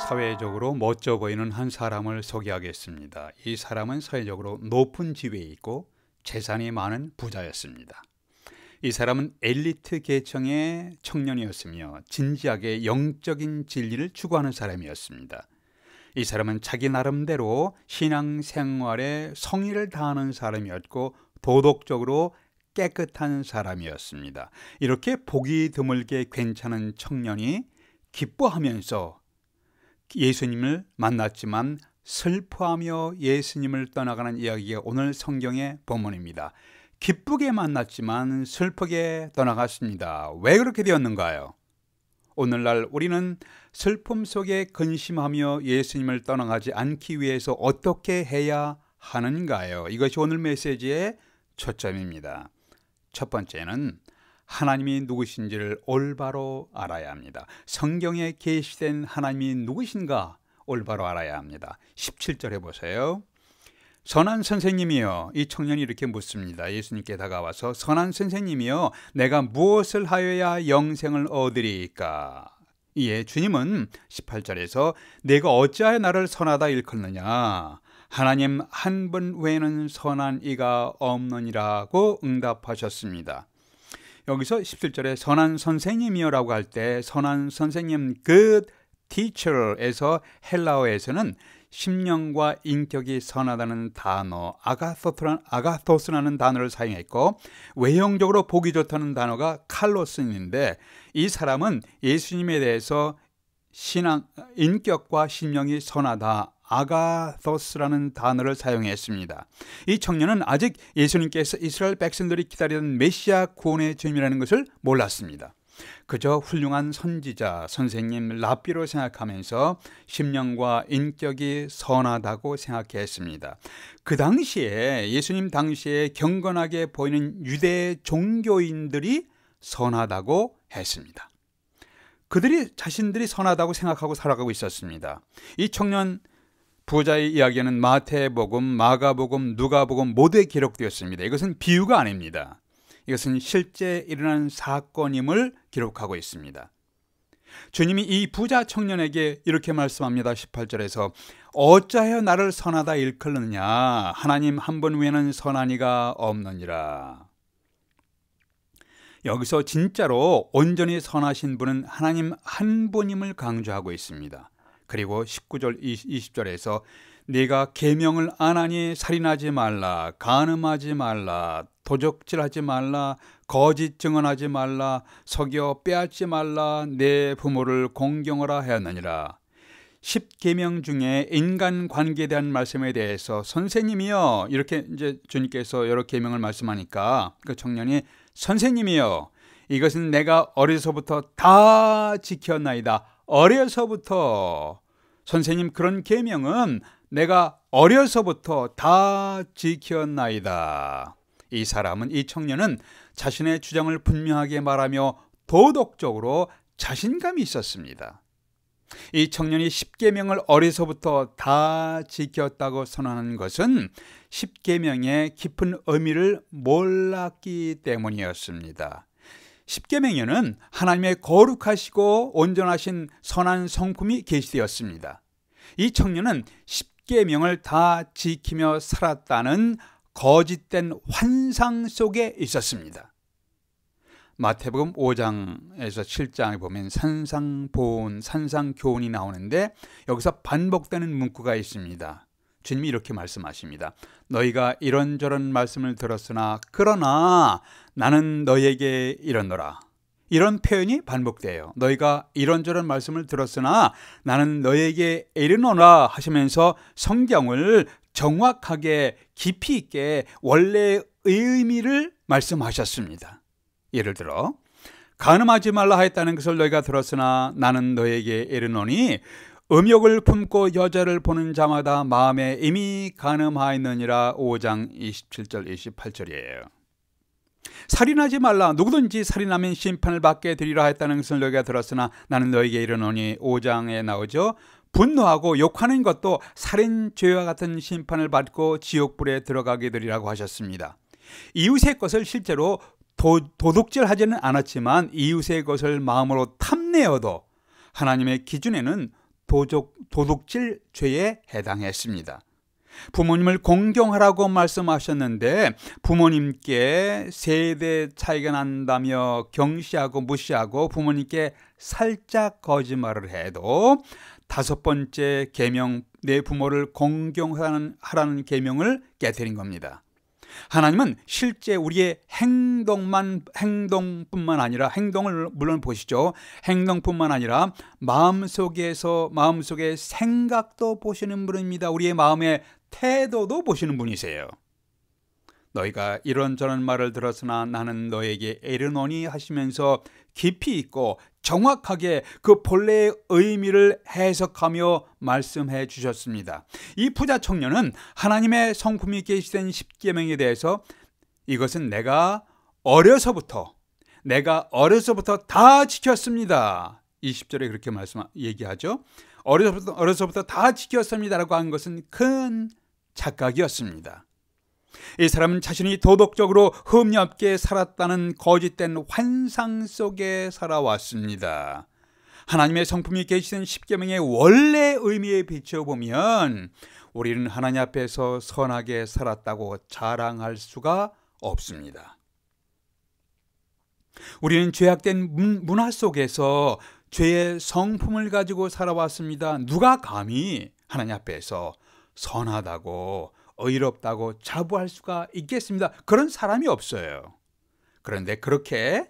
사회적으로 멋져 보이는 한 사람을 소개하겠습니다. 이 사람은 사회적으로 높은 지위에 있고 재산이 많은 부자였습니다. 이 사람은 엘리트 계층의 청년이었으며 진지하게 영적인 진리를 추구하는 사람이었습니다. 이 사람은 자기 나름대로 신앙생활에 성의를 다하는 사람이었고 도덕적으로 깨끗한 사람이었습니다. 이렇게 보기 드물게 괜찮은 청년이 기뻐하면서 예수님을 만났지만 슬퍼하며 예수님을 떠나가는 이야기가 오늘 성경의 본문입니다. 기쁘게 만났지만 슬프게 떠나갔습니다. 왜 그렇게 되었는가요? 오늘날 우리는 슬픔 속에 근심하며 예수님을 떠나가지 않기 위해서 어떻게 해야 하는가요? 이것이 오늘 메시지의 초점입니다. 첫 번째는 하나님이 누구신지를 올바로 알아야 합니다. 성경에 계시된 하나님이 누구신가 올바로 알아야 합니다. 17절에 보세요. 선한 선생님이여, 이 청년이 이렇게 묻습니다. 예수님께 다가와서 선한 선생님이여, 내가 무엇을 하여야 영생을 얻으리이까? 이에 주님은 18절에서 내가 어찌하여 나를 선하다 일컫느냐? 하나님 한 분 외에는 선한 이가 없느니라고 응답하셨습니다. 여기서 17절에 선한 선생님이여라고 할 때 선한 선생님, good teacher에서 헬라어에서는 심령과 인격이 선하다는 단어 아가토스라는 단어를 사용했고 외형적으로 보기 좋다는 단어가 칼로스인데 이 사람은 예수님에 대해서 인격과 심령이 선하다 아가토스라는 단어를 사용했습니다. 이 청년은 아직 예수님께서 이스라엘 백성들이 기다리던 메시아 구원의 주님이라는 것을 몰랐습니다. 그저 훌륭한 선지자, 선생님, 랍비로 생각하면서 심령과 인격이 선하다고 생각했습니다. 그 당시에 예수님 당시에 경건하게 보이는 유대 종교인들이 선하다고 했습니다. 그들이 자신들이 선하다고 생각하고 살아가고 있었습니다. 이 청년 부자의 이야기는 마태복음, 마가복음, 누가복음 모두에 기록되었습니다. 이것은 비유가 아닙니다. 이것은 실제 일어난 사건임을 기록하고 있습니다. 주님이 이 부자 청년에게 이렇게 말씀합니다. 18절에서 어찌하여 나를 선하다 일컫느냐? 하나님 한 분 외에는 선한 이가 없느니라. 여기서 진짜로 온전히 선하신 분은 하나님 한 분임을 강조하고 있습니다. 그리고 19절, 20절에서 네가 계명을 안 하니 살인하지 말라, 간음하지 말라, 도적질하지 말라, 거짓 증언하지 말라, 속여 빼앗지 말라, 내 부모를 공경하라 하였느니라. 10계명 중에 인간관계에 대한 말씀에 대해서 선생님이여, 이렇게 이제 주님께서 여러 계명을 말씀하니까 그 청년이 선생님이여, 이것은 내가 어려서부터 다 지켰나이다. 어려서부터 선생님 그런 계명은 내가 어려서부터 다 지켰나이다. 이 사람은, 이 청년은 자신의 주장을 분명하게 말하며 도덕적으로 자신감이 있었습니다. 이 청년이 10계명을 어려서부터 다 지켰다고 선언하는 것은 10계명의 깊은 의미를 몰랐기 때문이었습니다. 10계명에는 하나님의 거룩하시고 온전하신 선한 성품이 계시되었습니다. 이 청년은 10계명을 다 지키며 살았다는 거짓된 환상 속에 있었습니다. 마태복음 5장에서 7장에 보면 산상보온, 산상교훈이 나오는데 여기서 반복되는 문구가 있습니다. 주님이 이렇게 말씀하십니다. 너희가 이런저런 말씀을 들었으나 그러나 나는 너희에게 이르노라. 이런 표현이 반복돼요. 너희가 이런저런 말씀을 들었으나 나는 너희에게 이르노라 하시면서 성경을 정확하게 깊이 있게 원래의 의미를 말씀하셨습니다. 예를 들어 간음하지 말라 하였다는 것을 너희가 들었으나 나는 너희에게 이르노니 음욕을 품고 여자를 보는 자마다 마음에 이미 간음하였느니라. 5장 27절 28절이에요. 살인하지 말라. 누구든지 살인하면 심판을 받게 되리라 했다는 것을 너희가 들었으나 나는 너희에게 이르노니. 5장에 나오죠. 분노하고 욕하는 것도 살인죄와 같은 심판을 받고 지옥불에 들어가게 되리라고 하셨습니다. 이웃의 것을 실제로 도둑질하지는 않았지만 이웃의 것을 마음으로 탐내어도 하나님의 기준에는 도둑질 죄에 해당했습니다. 부모님을 공경하라고 말씀하셨는데 부모님께 세대 차이가 난다며 경시하고 무시하고 부모님께 살짝 거짓말을 해도 5번째 계명, 내 부모를 공경하라는 계명을 깨뜨린 겁니다. 하나님은 실제 우리의 행동뿐만 아니라, 행동을 물론 보시죠. 행동뿐만 아니라 마음속의 생각도 보시는 분입니다. 우리의 마음의 태도도 보시는 분이세요. 너희가 이런저런 말을 들었으나 나는 너에게 이르노니 하시면서 깊이 있고 정확하게 그 본래의 의미를 해석하며 말씀해 주셨습니다. 이 부자 청년은 하나님의 성품이 계시된 십계명에 대해서 이것은 내가 어려서부터 다 지켰습니다. 20절에 그렇게 얘기하죠. 어려서부터 다 지켰습니다라고 한 것은 큰 착각이었습니다. 이 사람은 자신이 도덕적으로 흠없게 살았다는 거짓된 환상 속에 살아왔습니다. 하나님의 성품이 계시는 십계명의 원래 의미에 비춰보면 우리는 하나님 앞에서 선하게 살았다고 자랑할 수가 없습니다. 우리는 죄악된 문화 속에서 죄의 성품을 가지고 살아왔습니다. 누가 감히 하나님 앞에서 선하다고 의롭다고 자부할 수가 있겠습니다. 그런 사람이 없어요. 그런데 그렇게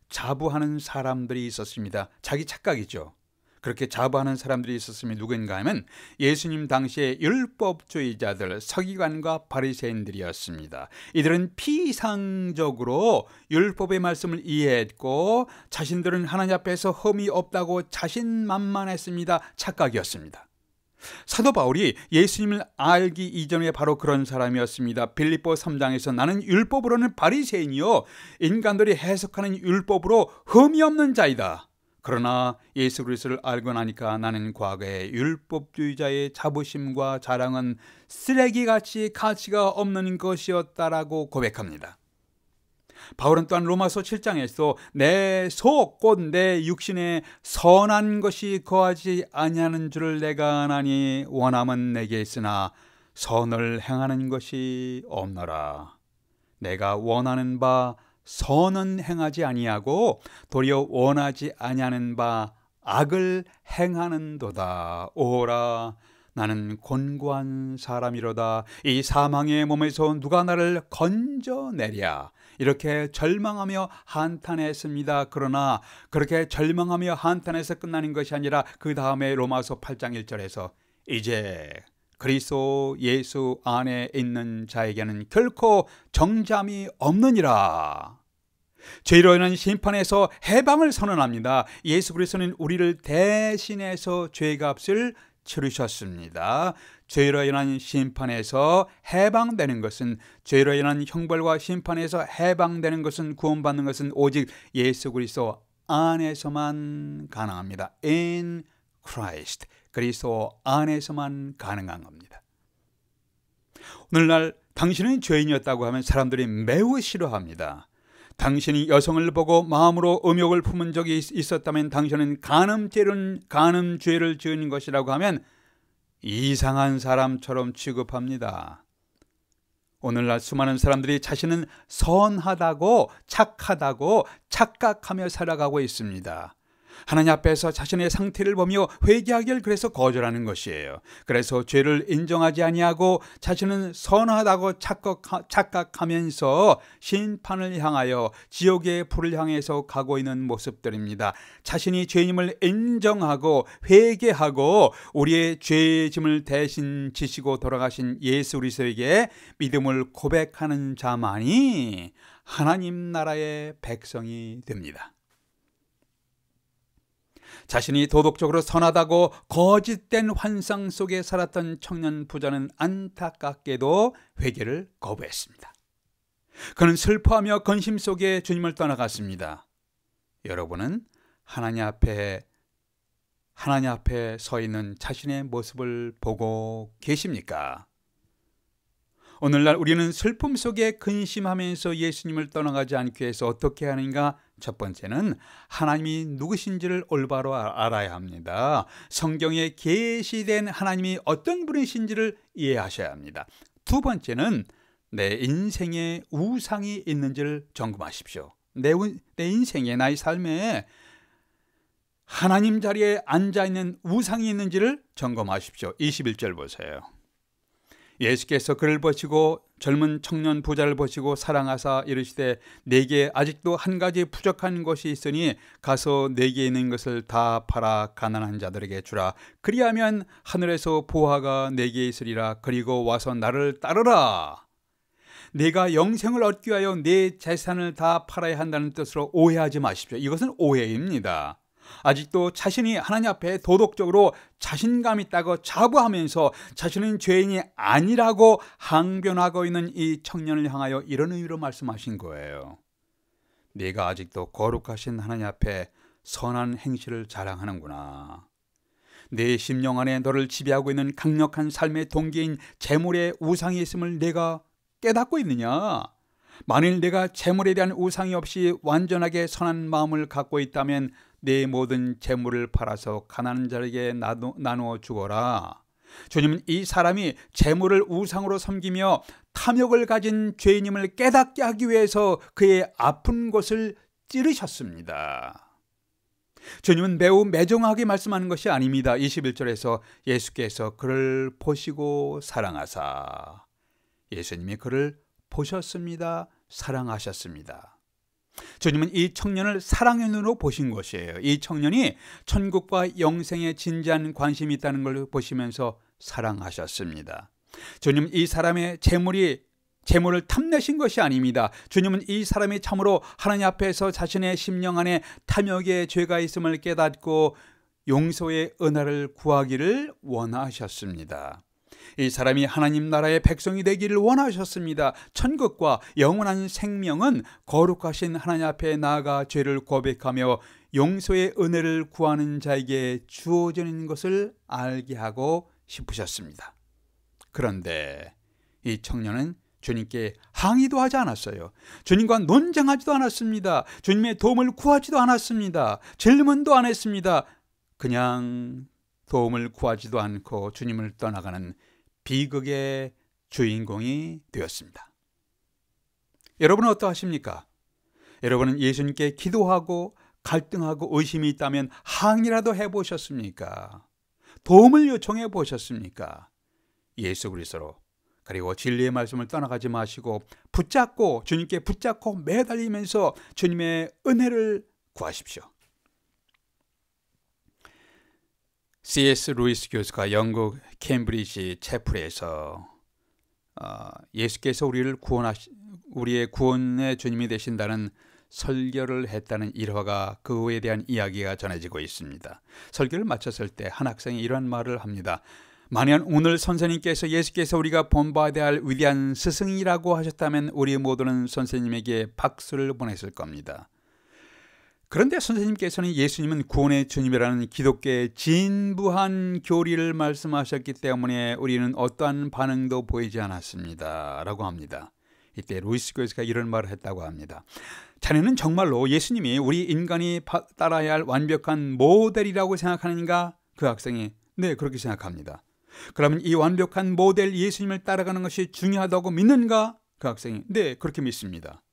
자부하는 사람들이 있었습니다. 자기 착각이죠. 그렇게 자부하는 사람들이 있었으면 누구인가 하면 예수님 당시의 율법주의자들, 서기관과 바리새인들이었습니다. 이들은 피상적으로 율법의 말씀을 이해했고 자신들은 하나님 앞에서 흠이 없다고 자신만만했습니다. 착각이었습니다. 사도 바울이 예수님을 알기 이전에 바로 그런 사람이었습니다. 빌립보 3장에서 나는 율법으로는 바리새인이요 인간들이 해석하는 율법으로 흠이 없는 자이다. 그러나 예수 그리스도를 알고 나니까 나는 과거의 율법주의자의 자부심과 자랑은 쓰레기같이 가치가 없는 것이었다라고 고백합니다. 바울은 또한 로마서 7장에서 내 속 곧 내 육신에 선한 것이 거하지 아니하는 줄을 내가 아나니 원함은 내게 있으나 선을 행하는 것이 없노라. 내가 원하는 바 선은 행하지 아니하고 도리어 원하지 아니하는 바 악을 행하는도다. 오라 나는 곤고한 사람이로다. 이 사망의 몸에서 누가 나를 건져내랴. 이렇게 절망하며 한탄했습니다. 그러나 그렇게 절망하며 한탄해서 끝나는 것이 아니라 그 다음에 로마서 8장 1절에서 이제 그리스도 예수 안에 있는 자에게는 결코 정잠이 없느니라. 죄로 인한 심판에서 해방을 선언합니다. 예수 그리스도는 우리를 대신해서 죄값을 치르셨습니다. 죄로 인한 심판에서 해방되는 것은, 죄로 인한 형벌과 심판에서 해방되는 것은, 구원받는 것은 오직 예수 그리스도 안에서만 가능합니다. In Christ, 그리스도 안에서만 가능한 겁니다. 오늘날 당신은 죄인이었다고 하면 사람들이 매우 싫어합니다. 당신이 여성을 보고 마음으로 음욕을 품은 적이 있었다면 당신은 간음죄를 지은 것이라고 하면 이상한 사람처럼 취급합니다. 오늘날 수많은 사람들이 자신은 선하다고 착하다고 착각하며 살아가고 있습니다. 하나님 앞에서 자신의 상태를 보며 회개하기를 그래서 거절하는 것이에요. 그래서 죄를 인정하지 아니하고 자신은 선하다고 착각하면서 심판을 향하여 지옥의 불을 향해서 가고 있는 모습들입니다. 자신이 죄인임을 인정하고 회개하고 우리의 죄의 짐을 대신 지시고 돌아가신 예수 그리스도에게 믿음을 고백하는 자만이 하나님 나라의 백성이 됩니다. 자신이 도덕적으로 선하다고 거짓된 환상 속에 살았던 청년 부자는 안타깝게도 회개를 거부했습니다. 그는 슬퍼하며 근심 속에 주님을 떠나갔습니다. 여러분은 하나님 앞에 서 있는 자신의 모습을 보고 계십니까? 오늘날 우리는 슬픔 속에 근심하면서 예수님을 떠나가지 않기 위해서 어떻게 하는가? 첫 번째는 하나님이 누구신지를 올바로 알아야 합니다. 성경에 계시된 하나님이 어떤 분이신지를 이해하셔야 합니다. 두 번째는 내 인생에 우상이 있는지를 점검하십시오. 내 인생에, 나의 삶에 하나님 자리에 앉아있는 우상이 있는지를 점검하십시오. 21절 보세요. 예수께서 그를 보시고 젊은 청년 부자를 보시고 사랑하사 이르시되 내게 아직도 한 가지 부족한 것이 있으니 가서 내게 있는 것을 다 팔아 가난한 자들에게 주라. 그리하면 하늘에서 보화가 내게 있으리라. 그리고 와서 나를 따르라. 내가 영생을 얻기 위하여 내 재산을 다 팔아야 한다는 뜻으로 오해하지 마십시오. 이것은 오해입니다. 아직도 자신이 하나님 앞에 도덕적으로 자신감 있다고 자부하면서 자신은 죄인이 아니라고 항변하고 있는 이 청년을 향하여 이런 의미로 말씀하신 거예요. 네가 아직도 거룩하신 하나님 앞에 선한 행실을 자랑하는구나. 내 심령 안에 너를 지배하고 있는 강력한 삶의 동기인 재물의 우상이 있음을 내가 깨닫고 있느냐? 만일 내가 재물에 대한 우상이 없이 완전하게 선한 마음을 갖고 있다면 내 모든 재물을 팔아서 가난한 자에게 나누어 주거라. 주님은 이 사람이 재물을 우상으로 섬기며 탐욕을 가진 죄인임을 깨닫게 하기 위해서 그의 아픈 곳을 찌르셨습니다. 주님은 매우 매정하게 말씀하는 것이 아닙니다. 21절에서 예수께서 그를 보시고 사랑하사. 예수님이 그를 보셨습니다. 사랑하셨습니다. 주님은 이 청년을 사랑의 눈으로 보신 것이에요. 이 청년이 천국과 영생에 진지한 관심이 있다는 걸 보시면서 사랑하셨습니다. 주님은 이 사람의 재물을 탐내신 것이 아닙니다. 주님은 이 사람이 참으로 하나님 앞에서 자신의 심령 안에 탐욕의 죄가 있음을 깨닫고 용서의 은혜를 구하기를 원하셨습니다. 이 사람이 하나님 나라의 백성이 되기를 원하셨습니다. 천국과 영원한 생명은 거룩하신 하나님 앞에 나아가 죄를 고백하며 용서의 은혜를 구하는 자에게 주어지는 것을 알게 하고 싶으셨습니다. 그런데 이 청년은 주님께 항의도 하지 않았어요. 주님과 논쟁하지도 않았습니다. 주님의 도움을 구하지도 않았습니다. 질문도 안 했습니다. 그냥 도움을 구하지도 않고 주님을 떠나가는 비극의 주인공이 되었습니다. 여러분은 어떠하십니까? 여러분은 예수님께 기도하고 갈등하고 의심이 있다면 항의라도 해보셨습니까? 도움을 요청해 보셨습니까? 예수 그리스도로 그리고 진리의 말씀을 떠나가지 마시고 주님께 붙잡고 매달리면서 주님의 은혜를 구하십시오. C.S. 루이스 교수가 영국 캠브리지 채플에서 예수께서 우리의 구원의 주님이 되신다는 설교를 했다는 일화가 그에 대한 이야기가 전해지고 있습니다. 설교를 마쳤을 때 한 학생이 이런 말을 합니다. 만약 오늘 선생님께서 예수께서 우리가 본받아야 할 위대한 스승이라고 하셨다면 우리 모두는 선생님에게 박수를 보냈을 겁니다. 그런데 선생님께서는 예수님은 구원의 주님이라는 기독교의 진부한 교리를 말씀하셨기 때문에 우리는 어떠한 반응도 보이지 않았습니다 라고 합니다. 이때 루이스 교수가 이런 말을 했다고 합니다. 자네는 정말로 예수님이 우리 인간이 따라야 할 완벽한 모델이라고 생각하는가? 그 학생이 네, 그렇게 생각합니다. 그러면 이 완벽한 모델 예수님을 따라가는 것이 중요하다고 믿는가? 그 학생이 네, 그렇게 믿습니다.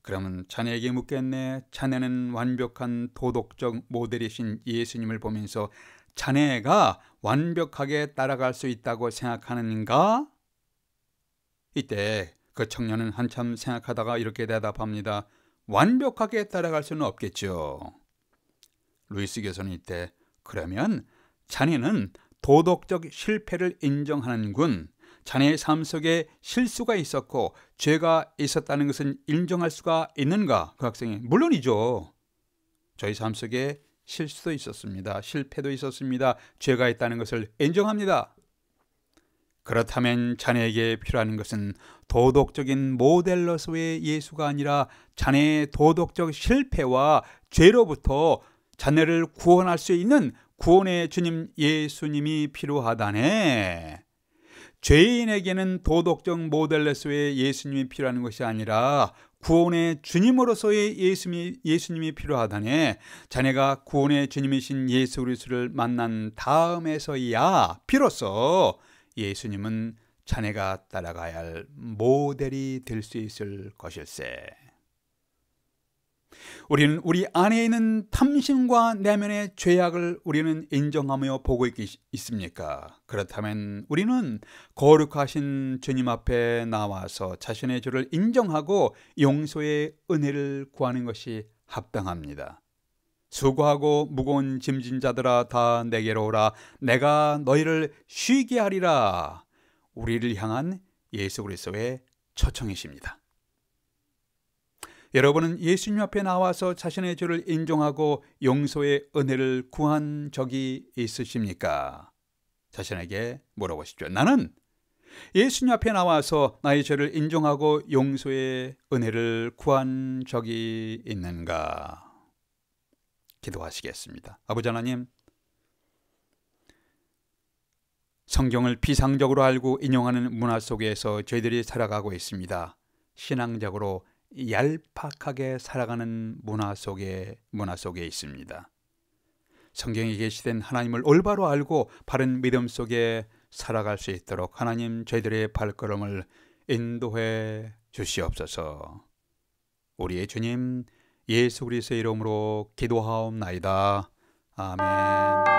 그러면 자네에게 묻겠네. 자네는 완벽한 도덕적 모델이신 예수님을 보면서 자네가 완벽하게 따라갈 수 있다고 생각하는가? 이때 그 청년은 한참 생각하다가 이렇게 대답합니다. 완벽하게 따라갈 수는 없겠죠. 루이스 교수는 이때 그러면 자네는 도덕적 실패를 인정하는군. 자네의 삶 속에 실수가 있었고 죄가 있었다는 것은 인정할 수가 있는가? 그 학생이 물론이죠. 저희 삶 속에 실수도 있었습니다. 실패도 있었습니다. 죄가 있다는 것을 인정합니다. 그렇다면 자네에게 필요한 것은 도덕적인 모델로서의 예수가 아니라 자네의 도덕적 실패와 죄로부터 자네를 구원할 수 있는 구원의 주님 예수님이 필요하다네. 죄인에게는 도덕적 모델로서의 예수님이 필요한 것이 아니라 구원의 주님으로서의 예수님이 필요하다니, 자네가 구원의 주님이신 예수 그리스도를 만난 다음에서야 비로소 예수님은 자네가 따라가야 할 모델이 될 수 있을 것일세. 우리는 우리 안에 있는 탐심과 내면의 죄악을 우리는 인정하며 보고 있습니까? 그렇다면 우리는 거룩하신 주님 앞에 나와서 자신의 죄를 인정하고 용서의 은혜를 구하는 것이 합당합니다. 수고하고 무거운 짐진 자들아 다 내게로 오라, 내가 너희를 쉬게 하리라. 우리를 향한 예수 그리스도의 초청이십니다. 여러분은 예수님 앞에 나와서 자신의 죄를 인정하고 용서의 은혜를 구한 적이 있으십니까? 자신에게 물어보십시오. 나는 예수님 앞에 나와서 나의 죄를 인정하고 용서의 은혜를 구한 적이 있는가? 기도하시겠습니다. 아버지 하나님, 성경을 비상적으로 알고 인용하는 문화 속에서 저희들이 살아가고 있습니다. 신앙적으로 얄팍하게 살아가는 문화 속에 있습니다. 성경에 계시된 하나님을 올바로 알고 바른 믿음 속에 살아갈 수 있도록 하나님, 저희들의 발걸음을 인도해 주시옵소서. 우리의 주님 예수 그리스도의 이름으로 기도하옵나이다. 아멘.